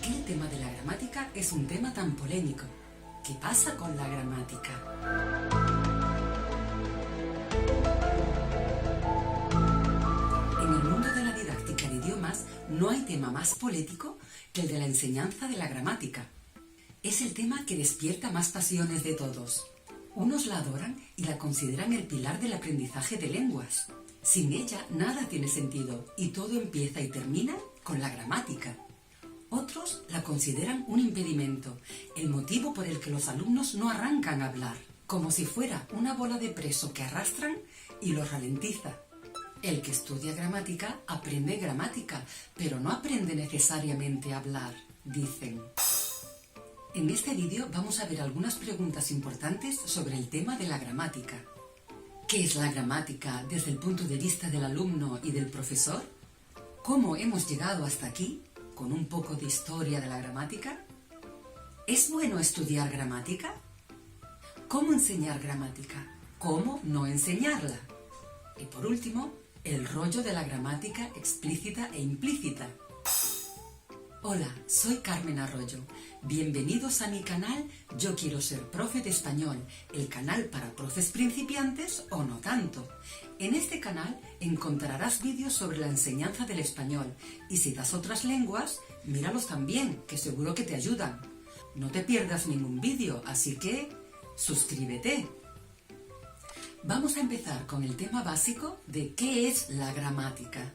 qué el tema de la gramática es un tema tan polémico? ¿Qué pasa con la gramática? En el mundo de la didáctica de idiomas no hay tema más polémico que el de la enseñanza de la gramática. Es el tema que despierta más pasiones de todos. Unos la adoran y la consideran el pilar del aprendizaje de lenguas. Sin ella nada tiene sentido y todo empieza y termina con la gramática. Otros la consideran un impedimento, el motivo por el que los alumnos no arrancan a hablar, como si fuera una bola de peso que arrastran y los ralentiza. El que estudia gramática aprende gramática, pero no aprende necesariamente a hablar, dicen. En este vídeo vamos a ver algunas preguntas importantes sobre el tema de la gramática. ¿Qué es la gramática desde el punto de vista del alumno y del profesor? ¿Cómo hemos llegado hasta aquí, con un poco de historia de la gramática? ¿Es bueno estudiar gramática? ¿Cómo enseñar gramática? ¿Cómo no enseñarla? Y por último, el rollo de la gramática explícita e implícita. Hola, soy Carmen Arroyo. Bienvenidos a mi canal Yo Quiero Ser Profe de Español, el canal para profes principiantes o no tanto. En este canal encontrarás vídeos sobre la enseñanza del español y si das otras lenguas, míralos también, que seguro que te ayudan. No te pierdas ningún vídeo, así que suscríbete. Vamos a empezar con el tema básico de qué es la gramática.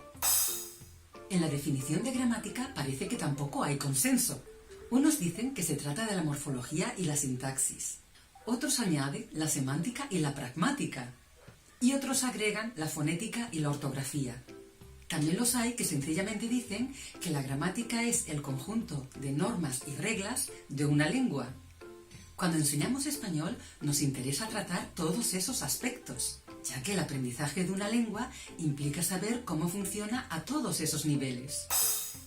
En la definición de gramática parece que tampoco hay consenso. Unos dicen que se trata de la morfología y la sintaxis. Otros añaden la semántica y la pragmática. Y otros agregan la fonética y la ortografía. También los hay que sencillamente dicen que la gramática es el conjunto de normas y reglas de una lengua. Cuando enseñamos español nos interesa tratar todos esos aspectos, ya que el aprendizaje de una lengua implica saber cómo funciona a todos esos niveles.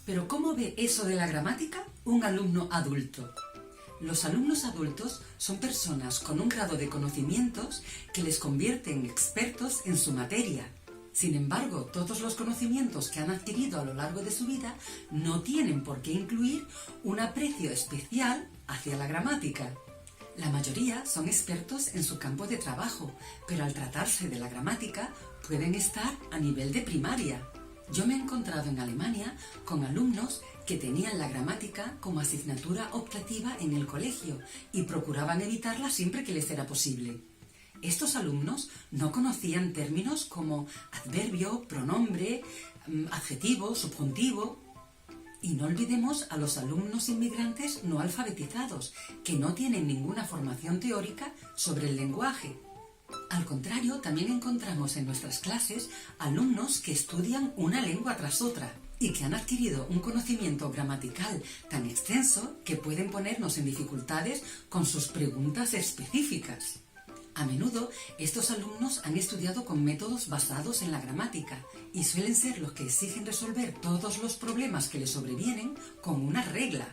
Pero ¿cómo ve eso de la gramática un alumno adulto? Los alumnos adultos son personas con un grado de conocimientos que les convierte en expertos en su materia. Sin embargo, todos los conocimientos que han adquirido a lo largo de su vida no tienen por qué incluir un aprecio especial hacia la gramática. La mayoría son expertos en su campo de trabajo, pero al tratarse de la gramática pueden estar a nivel de primaria. Yo me he encontrado en Alemania con alumnos que tenían la gramática como asignatura optativa en el colegio y procuraban evitarla siempre que les era posible. Estos alumnos no conocían términos como adverbio, pronombre, adjetivo, subjuntivo. Y no olvidemos a los alumnos inmigrantes no alfabetizados, que no tienen ninguna formación teórica sobre el lenguaje. Al contrario, también encontramos en nuestras clases alumnos que estudian una lengua tras otra y que han adquirido un conocimiento gramatical tan extenso que pueden ponernos en dificultades con sus preguntas específicas. A menudo, estos alumnos han estudiado con métodos basados en la gramática y suelen ser los que exigen resolver todos los problemas que les sobrevienen con una regla.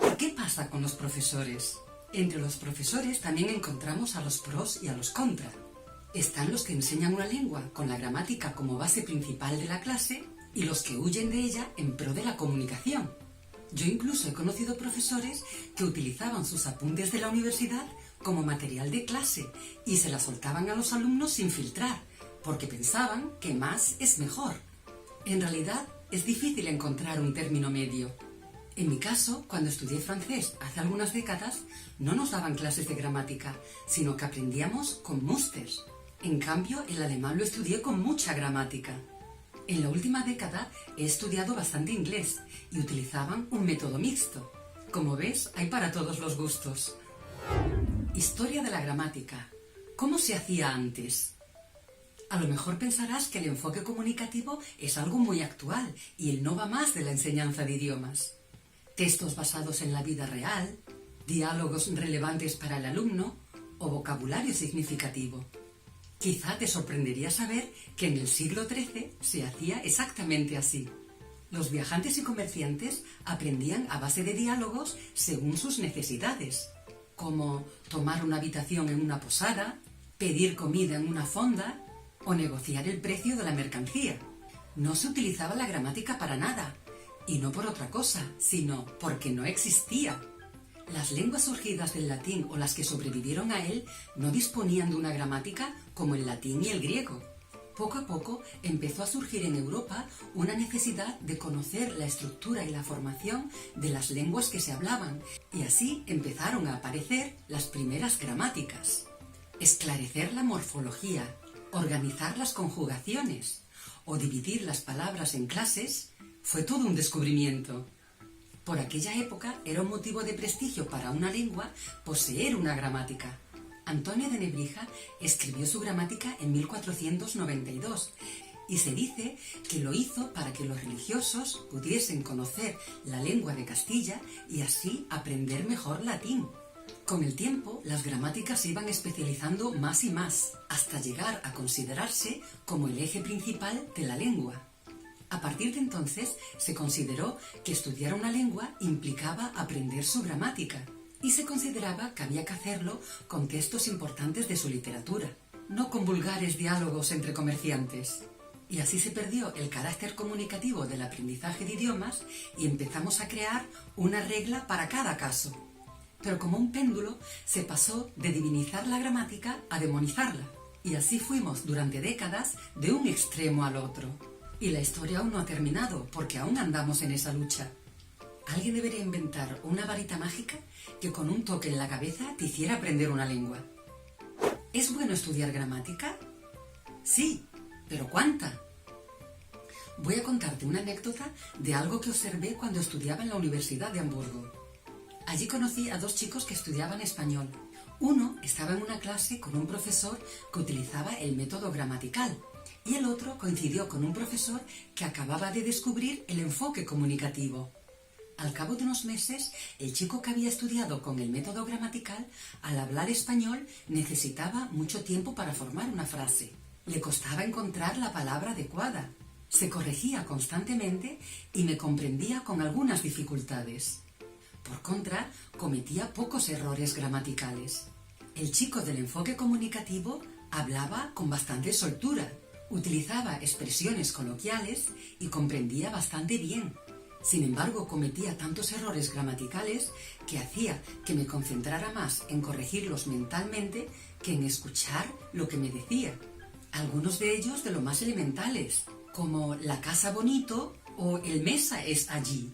¿Y qué pasa con los profesores? Entre los profesores también encontramos a los pros y a los contra. Están los que enseñan una lengua con la gramática como base principal de la clase y los que huyen de ella en pro de la comunicación. Yo incluso he conocido profesores que utilizaban sus apuntes de la universidad como material de clase y se la soltaban a los alumnos sin filtrar, porque pensaban que más es mejor. En realidad, es difícil encontrar un término medio. En mi caso, cuando estudié francés hace algunas décadas, no nos daban clases de gramática, sino que aprendíamos con musters. En cambio, el alemán lo estudié con mucha gramática. En la última década he estudiado bastante inglés y utilizaban un método mixto. Como ves, hay para todos los gustos. Historia de la gramática. ¿Cómo se hacía antes? A lo mejor pensarás que el enfoque comunicativo es algo muy actual y el no va más de la enseñanza de idiomas. Textos basados en la vida real, diálogos relevantes para el alumno o vocabulario significativo. Quizá te sorprendería saber que en el siglo XIII se hacía exactamente así. Los viajantes y comerciantes aprendían a base de diálogos según sus necesidades, como tomar una habitación en una posada, pedir comida en una fonda o negociar el precio de la mercancía. No se utilizaba la gramática para nada, Y no por otra cosa, sino porque no existía. Las lenguas surgidas del latín o las que sobrevivieron a él no disponían de una gramática como el latín y el griego. Poco a poco empezó a surgir en Europa una necesidad de conocer la estructura y la formación de las lenguas que se hablaban, y así empezaron a aparecer las primeras gramáticas. Esclarecer la morfología, organizar las conjugaciones o dividir las palabras en clases fue todo un descubrimiento. Por aquella época era un motivo de prestigio para una lengua poseer una gramática. Antonio de Nebrija escribió su gramática en 1492 y se dice que lo hizo para que los religiosos pudiesen conocer la lengua de Castilla y así aprender mejor latín. Con el tiempo, las gramáticas se iban especializando más y más, hasta llegar a considerarse como el eje principal de la lengua. A partir de entonces, se consideró que estudiar una lengua implicaba aprender su gramática, y se consideraba que había que hacerlo con textos importantes de su literatura, no con vulgares diálogos entre comerciantes. Y así se perdió el carácter comunicativo del aprendizaje de idiomas y empezamos a crear una regla para cada caso. Pero como un péndulo, se pasó de divinizar la gramática a demonizarla. Y así fuimos durante décadas de un extremo al otro. Y la historia aún no ha terminado, porque aún andamos en esa lucha. Alguien debería inventar una varita mágica que con un toque en la cabeza te hiciera aprender una lengua. ¿Es bueno estudiar gramática? Sí, pero ¿cuánta? Voy a contarte una anécdota de algo que observé cuando estudiaba en la Universidad de Hamburgo. Allí conocí a dos chicos que estudiaban español. Uno estaba en una clase con un profesor que utilizaba el método gramatical y el otro coincidió con un profesor que acababa de descubrir el enfoque comunicativo. Al cabo de unos meses, el chico que había estudiado con el método gramatical, al hablar español, necesitaba mucho tiempo para formar una frase. Le costaba encontrar la palabra adecuada. Se corregía constantemente y me comprendía con algunas dificultades. Por contra, cometía pocos errores gramaticales. El chico del enfoque comunicativo hablaba con bastante soltura, utilizaba expresiones coloquiales y comprendía bastante bien. Sin embargo, cometía tantos errores gramaticales que hacía que me concentrara más en corregirlos mentalmente que en escuchar lo que me decía. Algunos de ellos de lo más elementales, como la casa bonito o el mesa es allí.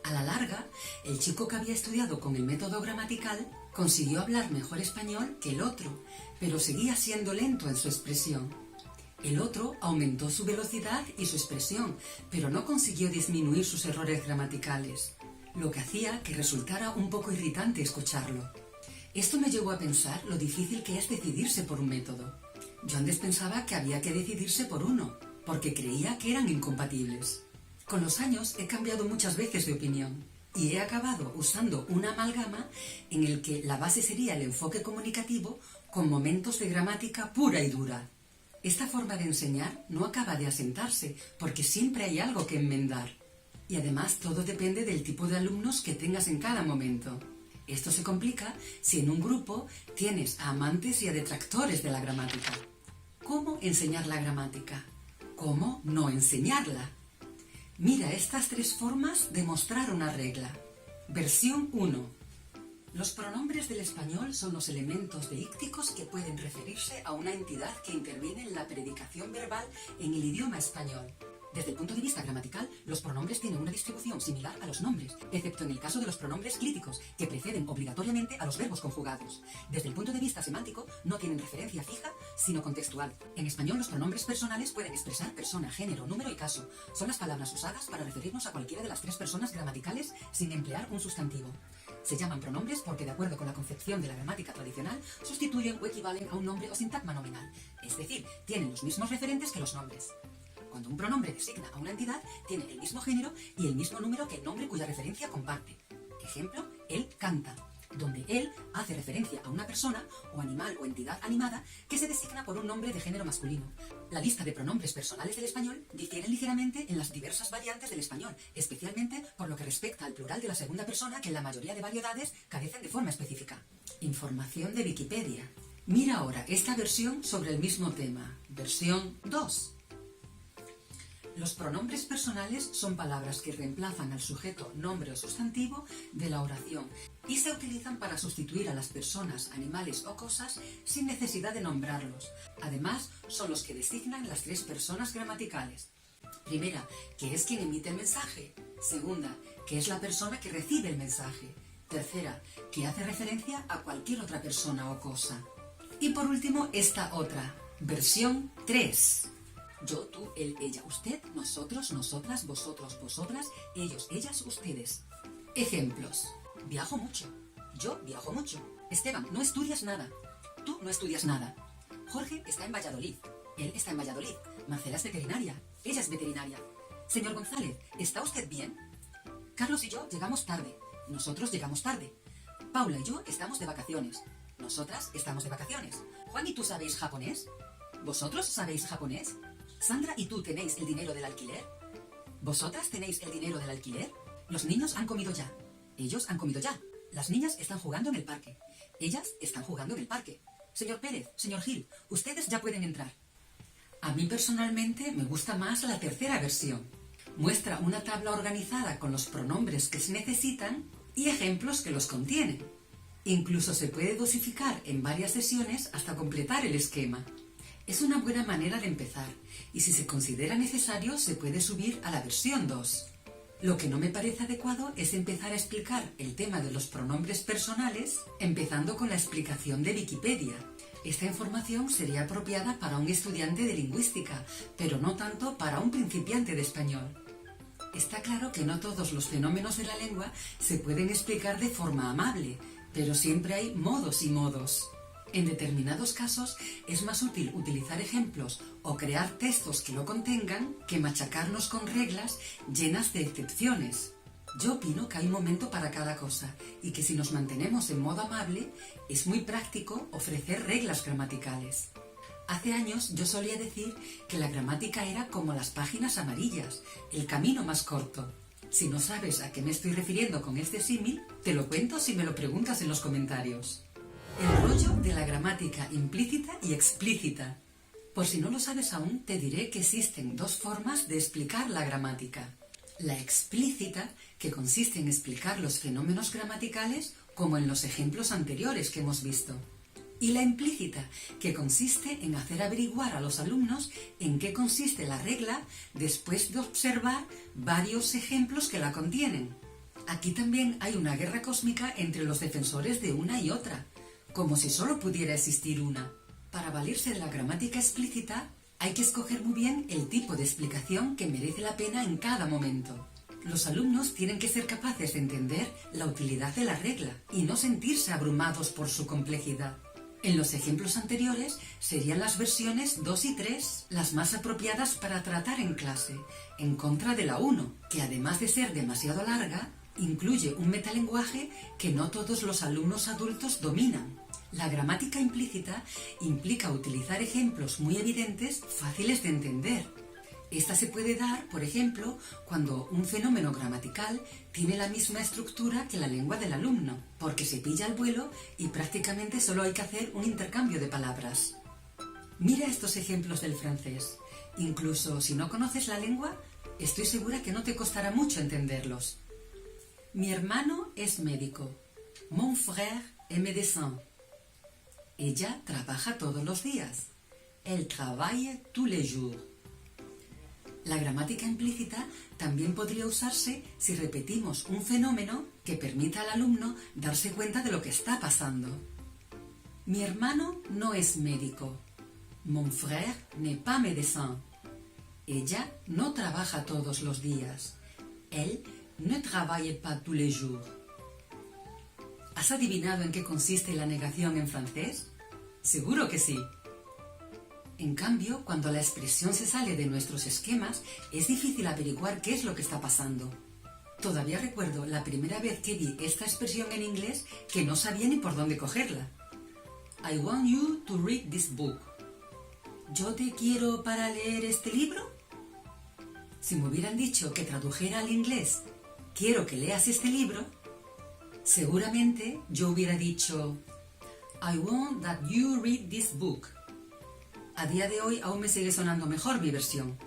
A la larga, el chico que había estudiado con el método gramatical consiguió hablar mejor español que el otro, pero seguía siendo lento en su expresión. El otro aumentó su velocidad y su expresión, pero no consiguió disminuir sus errores gramaticales, lo que hacía que resultara un poco irritante escucharlo. Esto me llevó a pensar lo difícil que es decidirse por un método. Yo antes pensaba que había que decidirse por uno, porque creía que eran incompatibles. Con los años he cambiado muchas veces de opinión y he acabado usando una amalgama en el que la base sería el enfoque comunicativo con momentos de gramática pura y dura. Esta forma de enseñar no acaba de asentarse porque siempre hay algo que enmendar. Y además todo depende del tipo de alumnos que tengas en cada momento. Esto se complica si en un grupo tienes a amantes y a detractores de la gramática. ¿Cómo enseñar la gramática? ¿Cómo no enseñarla? Mira estas tres formas de mostrar una regla. Versión 1. Los pronombres del español son los elementos deícticos que pueden referirse a una entidad que interviene en la predicación verbal en el idioma español. Desde el punto de vista gramatical, los pronombres tienen una distribución similar a los nombres, excepto en el caso de los pronombres clíticos, que preceden obligatoriamente a los verbos conjugados. Desde el punto de vista semántico, no tienen referencia fija, sino contextual. En español, los pronombres personales pueden expresar persona, género, número y caso. Son las palabras usadas para referirnos a cualquiera de las tres personas gramaticales sin emplear un sustantivo. Se llaman pronombres porque, de acuerdo con la concepción de la gramática tradicional, sustituyen o equivalen a un nombre o sintagma nominal, es decir, tienen los mismos referentes que los nombres. Cuando un pronombre designa a una entidad, tiene el mismo género y el mismo número que el nombre cuya referencia comparte. Ejemplo, él canta, donde él hace referencia a una persona o animal o entidad animada que se designa por un nombre de género masculino. La lista de pronombres personales del español difiere ligeramente en las diversas variantes del español, especialmente por lo que respecta al plural de la segunda persona, que en la mayoría de variedades carecen de forma específica. Información de Wikipedia. Mira ahora esta versión sobre el mismo tema. Versión 2. Los pronombres personales son palabras que reemplazan al sujeto, nombre o sustantivo de la oración y se utilizan para sustituir a las personas, animales o cosas sin necesidad de nombrarlos. Además, son los que designan las tres personas gramaticales. Primera, que es quien emite el mensaje. Segunda, que es la persona que recibe el mensaje. Tercera, que hace referencia a cualquier otra persona o cosa. Y por último, esta otra, versión 3. Yo, tú, él, ella, usted, nosotros, nosotras, vosotros, vosotras, ellos, ellas, ustedes. Ejemplos. Viajo mucho. Yo viajo mucho. Esteban, no estudias nada. Tú no estudias nada. Jorge está en Valladolid. Él está en Valladolid. Marcela es veterinaria. Ella es veterinaria. Señor González, ¿está usted bien? Carlos y yo llegamos tarde. Nosotros llegamos tarde. Paula y yo estamos de vacaciones. Nosotras estamos de vacaciones. Juan y tú sabéis japonés. ¿Vosotros sabéis japonés? Sandra y tú tenéis el dinero del alquiler. ¿Vosotras tenéis el dinero del alquiler? Los niños han comido ya. Ellos han comido ya. Las niñas están jugando en el parque. Ellas están jugando en el parque. Señor Pérez, señor Gil, ustedes ya pueden entrar. A mí personalmente me gusta más la tercera versión. Muestra una tabla organizada con los pronombres que se necesitan y ejemplos que los contienen. Incluso se puede dosificar en varias sesiones hasta completar el esquema. Es una buena manera de empezar y si se considera necesario se puede subir a la versión 2. Lo que no me parece adecuado es empezar a explicar el tema de los pronombres personales empezando con la explicación de Wikipedia. Esta información sería apropiada para un estudiante de lingüística, pero no tanto para un principiante de español. Está claro que no todos los fenómenos de la lengua se pueden explicar de forma amable, pero siempre hay modos y modos. En determinados casos es más útil utilizar ejemplos o crear textos que lo contengan que machacarnos con reglas llenas de excepciones. Yo opino que hay momento para cada cosa y que si nos mantenemos en modo amable es muy práctico ofrecer reglas gramaticales. Hace años yo solía decir que la gramática era como las páginas amarillas, el camino más corto. Si no sabes a qué me estoy refiriendo con este símil, te lo cuento si me lo preguntas en los comentarios. El rollo de la gramática implícita y explícita. Por si no lo sabes aún, te diré que existen dos formas de explicar la gramática. La explícita, que consiste en explicar los fenómenos gramaticales como en los ejemplos anteriores que hemos visto. Y la implícita, que consiste en hacer averiguar a los alumnos en qué consiste la regla después de observar varios ejemplos que la contienen. Aquí también hay una guerra cósmica entre los defensores de una y otra, como si solo pudiera existir una. Para valirse de la gramática explícita, hay que escoger muy bien el tipo de explicación que merece la pena en cada momento. Los alumnos tienen que ser capaces de entender la utilidad de la regla y no sentirse abrumados por su complejidad. En los ejemplos anteriores serían las versiones 2 y 3 las más apropiadas para tratar en clase, en contra de la 1, que además de ser demasiado larga, incluye un metalenguaje que no todos los alumnos adultos dominan. La gramática implícita implica utilizar ejemplos muy evidentes, fáciles de entender. Esta se puede dar, por ejemplo, cuando un fenómeno gramatical tiene la misma estructura que la lengua del alumno, porque se pilla al vuelo y prácticamente solo hay que hacer un intercambio de palabras. Mira estos ejemplos del francés. Incluso si no conoces la lengua, estoy segura que no te costará mucho entenderlos. Mi hermano es médico. Mon frère est médecin. Ella trabaja todos los días. Elle travaille tous les jours. La gramática implícita también podría usarse si repetimos un fenómeno que permita al alumno darse cuenta de lo que está pasando. Mi hermano no es médico. Mon frère n'est pas médecin. Ella no trabaja todos los días. Elle ne travaille pas tous les jours. ¿Has adivinado en qué consiste la negación en francés? Seguro que sí. En cambio, cuando la expresión se sale de nuestros esquemas, es difícil averiguar qué es lo que está pasando. Todavía recuerdo la primera vez que vi esta expresión en inglés que no sabía ni por dónde cogerla. I want you to read this book. ¿Yo te quiero para leer este libro? Si me hubieran dicho que tradujera al inglés, quiero que leas este libro, seguramente yo hubiera dicho I want that you read this book. A día de hoy aún me sigue sonando mejor mi versión.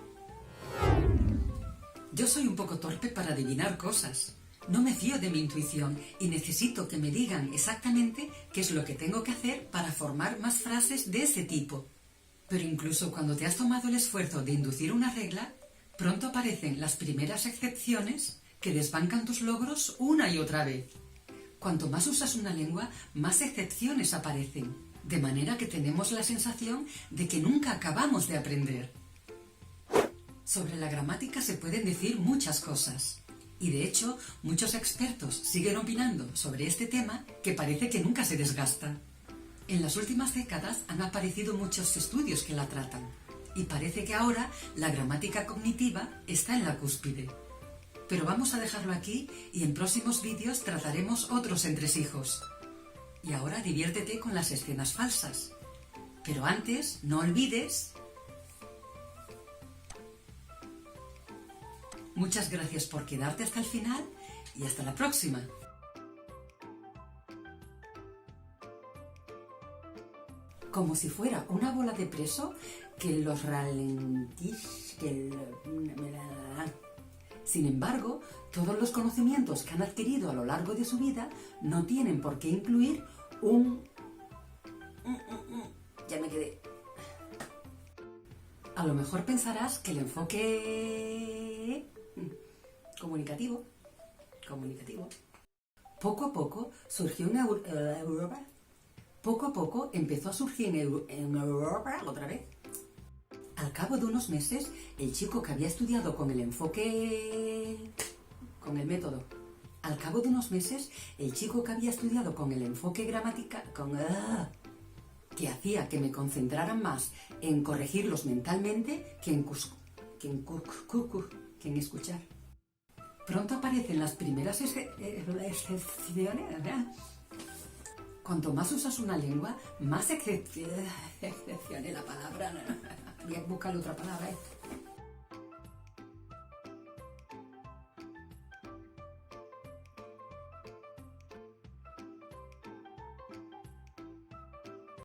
Yo soy un poco torpe para adivinar cosas. No me fío de mi intuición y necesito que me digan exactamente qué es lo que tengo que hacer para formar más frases de ese tipo. Pero incluso cuando te has tomado el esfuerzo de inducir una regla, pronto aparecen las primeras excepciones que desbancan tus logros una y otra vez. Cuanto más usas una lengua, más excepciones aparecen, de manera que tenemos la sensación de que nunca acabamos de aprender. Sobre la gramática se pueden decir muchas cosas. Y de hecho, muchos expertos siguen opinando sobre este tema que parece que nunca se desgasta. En las últimas décadas han aparecido muchos estudios que la tratan. Y parece que ahora la gramática cognitiva está en la cúspide. Pero vamos a dejarlo aquí y en próximos vídeos trataremos otros entresijos. Y ahora diviértete con las escenas falsas. Pero antes, no olvides... Muchas gracias por quedarte hasta el final y hasta la próxima. Como si fuera una bola de preso que los ralentís... Sin embargo, todos los conocimientos que han adquirido a lo largo de su vida no tienen por qué incluir un... Ya me quedé. A lo mejor pensarás que el enfoque... comunicativo. Poco a poco surgió en Europa. Poco a poco empezó a surgir en Europa otra vez. Al cabo de unos meses, el chico que había estudiado con el enfoque... con el método. Al cabo de unos meses, el chico que había estudiado con el enfoque gramatical... que hacía que me concentrara más en corregirlos mentalmente que en escuchar. Pronto aparecen las primeras excepciones. Cuanto más usas una lengua, más excepciones la palabra. Voy a buscar otra palabra.